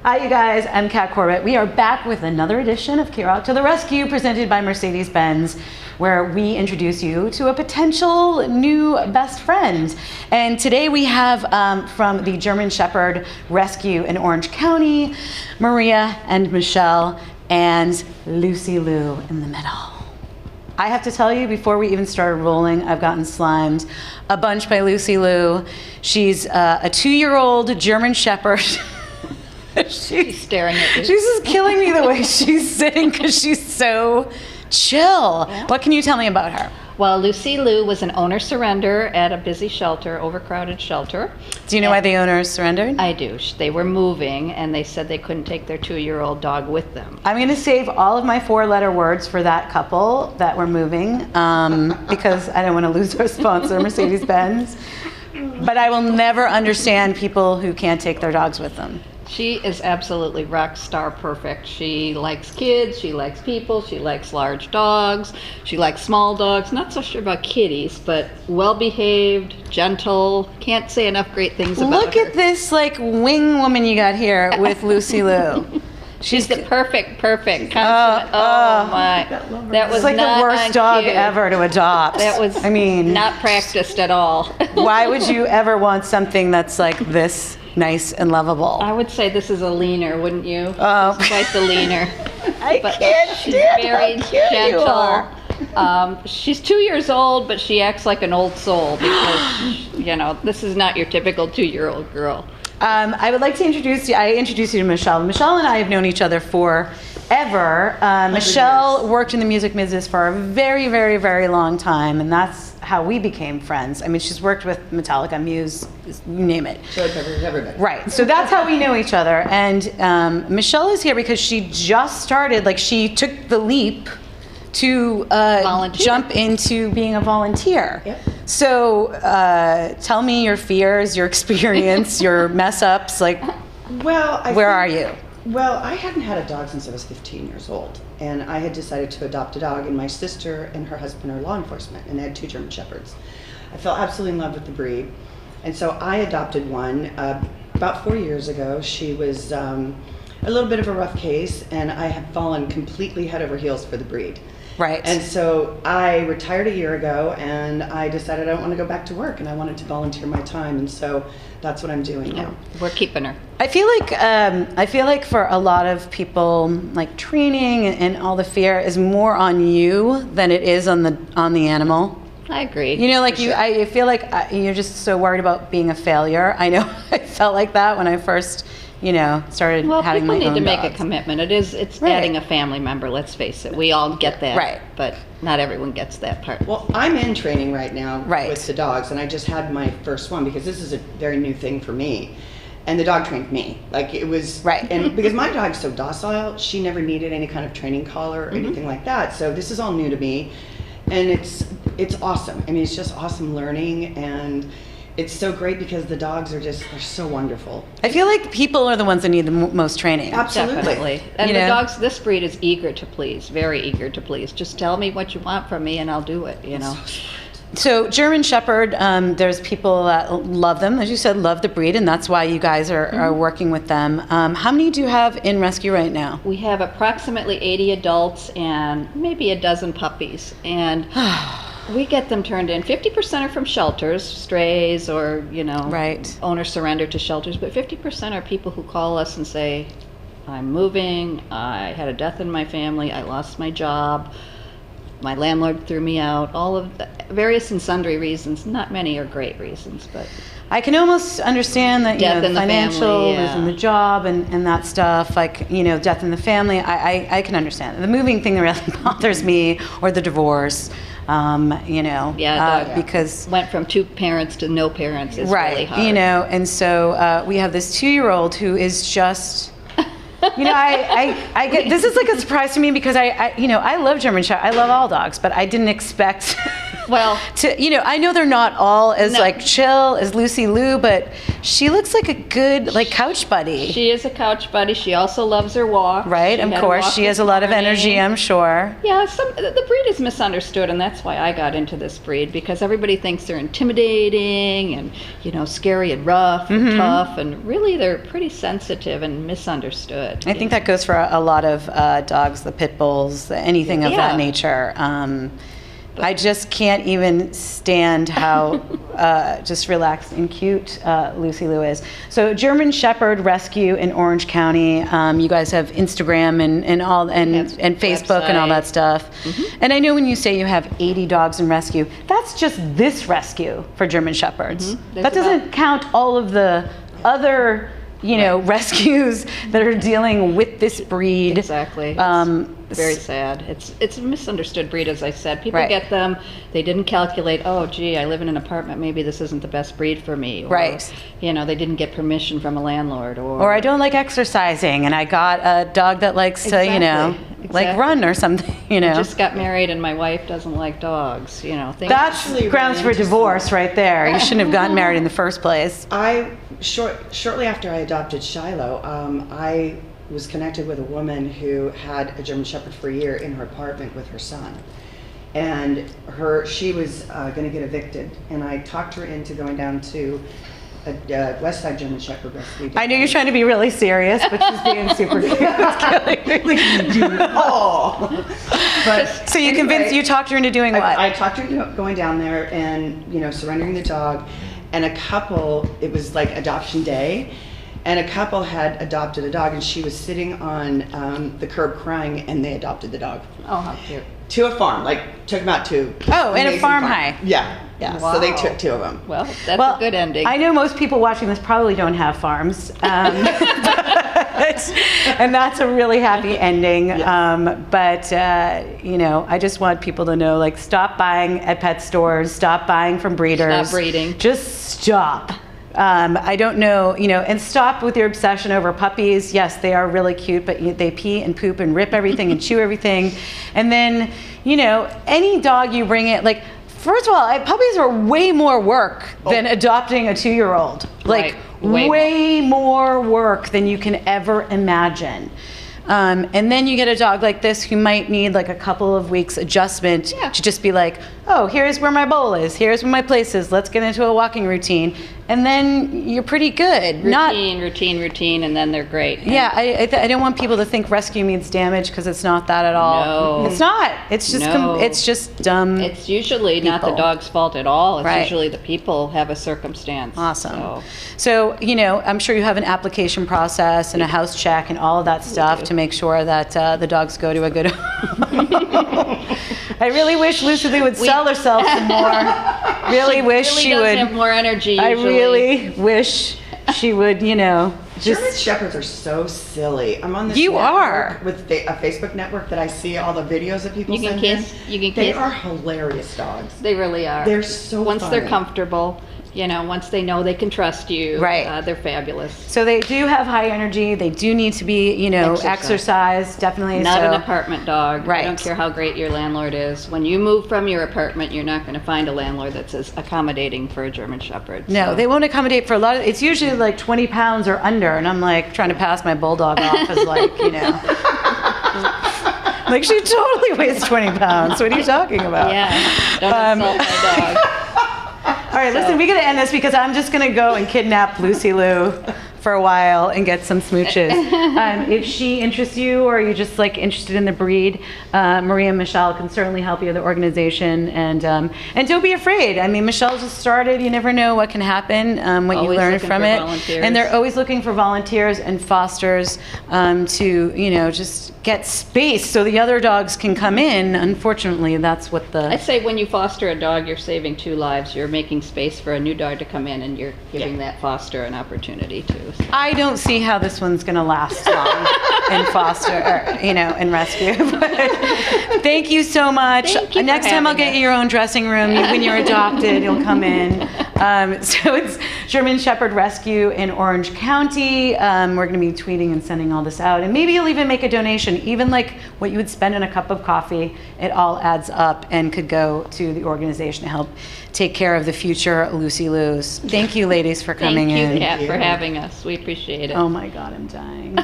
Hi, you guys. I'm Kat Corbett. We are back with another edition of KROQ To The Rescue, presented by Mercedes-Benz, where we introduce you to a potential new best friend. And today we have from the German Shepherd Rescue in Orange County, Maria and Michelle, and Lucy Lou in the middle. I have to tell you, before we even started rolling, I've gotten slimed a bunch by Lucy Lou. She's a 2-year-old German Shepherd. She's staring at you. She's just killing me the way she's sitting because she's so chill. Yeah. What can you tell me about her? Well, Lucy Lou was an owner surrender at a busy shelter, overcrowded shelter. Do you know why the owners surrendered? I do. They were moving, and they said they couldn't take their 2-year-old dog with them. I'm going to save all of my 4-letter words for that couple that were moving because I don't want to lose our sponsor, Mercedes-Benz. But I will never understand people who can't take their dogs with them. She is absolutely rock star perfect. She likes kids, she likes people, she likes large dogs, she likes small dogs. Not so sure about kitties, but well-behaved, gentle. Can't say enough great things about her. Look at this like wing woman you got here with Lucy Lou. She's the perfect consummate. Oh my. That was like not the worst dog ever to adopt. That was not practiced at all. Why would you ever want something that's like this nice and lovable? I would say this is a leaner, wouldn't you? Oh. She's quite the leaner. But she's very gentle. She's 2 years old, but she acts like an old soul because, you know, this is not your typical 2-year-old girl. I would like to introduce you. I introduced you to Michelle. Michelle and I have known each other forever. Michelle worked in the music business for a very, very, very long time, and that's how we became friends. I mean, she's worked with Metallica, Muse, you name it. Everybody. Right. So that's how we know each other. And Michelle is here because she just started. Like, she took the leap to jump into being a volunteer. Yep. So tell me your fears, your experience, your mess ups. Like, where are you? Well, I hadn't had a dog since I was 15 years old, and I had decided to adopt a dog, and my sister and her husband are law enforcement, and they had 2 German Shepherds. I fell absolutely in love with the breed, and so I adopted one about 4 years ago. She was a little bit of a rough case, and I had fallen completely head over heels for the breed. Right. And so I retired a year ago, and I decided I don't want to go back to work, and I wanted to volunteer my time, and so that's what I'm doing now. We're keeping her. I feel like for a lot of people, like training and all the fear is more on you than it is on the animal. I agree. You know, like I feel like you're just so worried about being a failure. I know I felt like that when I first, started having my own dogs. People need to make a commitment. It's adding a family member, let's face it. We all get that. Right. But not everyone gets that part. Well, I'm in training right now with the dogs, and I just had my first one because this is a very new thing for me. And the dog trained me. Like, it was and because my dog's so docile, she never needed any kind of training collar or anything like that. So this is all new to me. And it's awesome. I mean, it's just awesome learning, and it's so great because the dogs they're so wonderful. I feel like people are the ones that need the most training. Absolutely. Definitely. And the dogs, this breed is eager to please, very eager to please. Just tell me what you want from me and I'll do it, So German Shepherd, there's people that love them, as you said, love the breed, and that's why you guys are working with them. How many do you have in rescue right now? We have approximately 80 adults and maybe a dozen puppies. And we get them turned in. 50% are from shelters, strays or, owner surrender to shelters, but 50% are people who call us and say, I'm moving, I had a death in my family, I lost my job, my landlord threw me out, all of the various and sundry reasons. Not many are great reasons, but I can almost understand that, death in the financial, family, losing the job and that stuff, like, death in the family, I can understand. The moving thing that really bothers me, or the divorce, because went from 2 parents to no parents is really hard. And so we have this 2-year-old who is just, I get, this is like a surprise to me because I love German Shepherd. I love all dogs, but I didn't expect Well, I know they're not all as like chill as Lucy Lou, but she looks like a good like couch buddy. She is a couch buddy. She also loves her walk. Right, of course. She has a lot of energy, I'm sure. Yeah, the breed is misunderstood, and that's why I got into this breed, because everybody thinks they're intimidating and, scary and rough and tough, and really they're pretty sensitive and misunderstood. I think that goes for a lot of dogs, the pit bulls, anything of that nature. I just can't even stand how just relaxed and cute Lucy Lou is. So German Shepherd Rescue in Orange County. You guys have Instagram and Facebook and all that stuff. And I know when you say you have 80 dogs in rescue, that's just this rescue for German Shepherds. That doesn't count all of the other rescues that are dealing with this breed. Exactly. It's very sad. It's a misunderstood breed, as I said. People get them, they didn't calculate, oh, gee, I live in an apartment, maybe this isn't the best breed for me. Or, they didn't get permission from a landlord. Or I don't like exercising, and I got a dog that likes to, like run or something, I just got married, and my wife doesn't like dogs, That's grounds for divorce right there. You shouldn't have gotten married in the first place. Shortly after I adopted Shiloh, I was connected with a woman who had a German Shepherd for a year in her apartment with her son. And she was going to get evicted, and I talked her into going down to a West Side German Shepherd Rescue. I know you're trying to be really serious, but she's being super cute. But so you talked her into doing what? I talked her into going down there and surrendering the dog. And a couple, it was like adoption day, and a couple had adopted a dog, and she was sitting on the curb crying, and they adopted the dog. Oh, how cute. To a farm, took them out to. Oh, in a farm high. Yeah. Wow. So they took 2 of them. Well, that's a good ending. I know most people watching this probably don't have farms, and that's a really happy ending. I just want people to know, stop buying at pet stores, stop buying from breeders. Stop breeding. Just stop. I don't know, and stop with your obsession over puppies. Yes, they are really cute, but they pee and poop and rip everything and chew everything. And then, any dog you bring it, first of all, puppies are way more work than adopting a 2-year-old. Way more work than you can ever imagine. And then you get a dog like this who might need a couple of weeks adjustment to just be like, oh, here's where my bowl is, here's where my place is, let's get into a walking routine. And then you're pretty good. Routine, and then they're great. Yeah, I don't want people to think rescue means damage, because it's not that at all. No. It's not. It's just it's just dumb. It's usually not the dog's fault at all. It's usually the people have a circumstance. Awesome. So I'm sure you have an application process and a house check and all of that stuff to make sure that the dogs go to a good home. I really wish Lucy Lou would sell herself some more. Really wish she would. Have more energy. I really wish she would, German Shepherds are so silly. I'm on this with a Facebook network that I see all the videos that people send in. You can kiss. They are hilarious dogs. They really are. They're so Once funny. They're comfortable. once they know they can trust you, they're fabulous. So they do have high energy. They do need to be, exercise, definitely. Not an apartment dog. Right. I don't care how great your landlord is. When you move from your apartment, you're not going to find a landlord that's as accommodating for a German Shepherd. No, they won't accommodate for a lot of, it's usually 20 pounds or under, and I'm trying to pass my bulldog off as she totally weighs 20 pounds. What are you talking about? Yeah, don't insult my dog. All right, listen, we got to end this because I'm just going to go and kidnap Lucy Lou for a while and get some smooches. If she interests you or you're just interested in the breed, Maria and Michelle can certainly help you with the organization. And don't be afraid. I mean, Michelle just started. You never know what can happen, what always you learn from it. Volunteers. And they're always looking for volunteers and fosters to, just get space so the other dogs can come in. Unfortunately, that's what I say when you foster a dog, you're saving 2 lives. You're making space for a new dog to come in, and you're giving that foster an opportunity too. So. I don't see how this one's going to last long in foster, or, in rescue. But thank you so much. Thank you Next time I'll get you your own dressing room. When you're adopted, you'll come in. So it's German Shepherd Rescue in Orange County. We're going to be tweeting and sending all this out. And maybe you'll even make a donation, even like what you would spend on a cup of coffee. It all adds up and could go to the organization to help take care of the future Lucy Loos. Thank you, ladies, for coming in. Thank you, Kat, for having us. We appreciate it. Oh my God, I'm dying.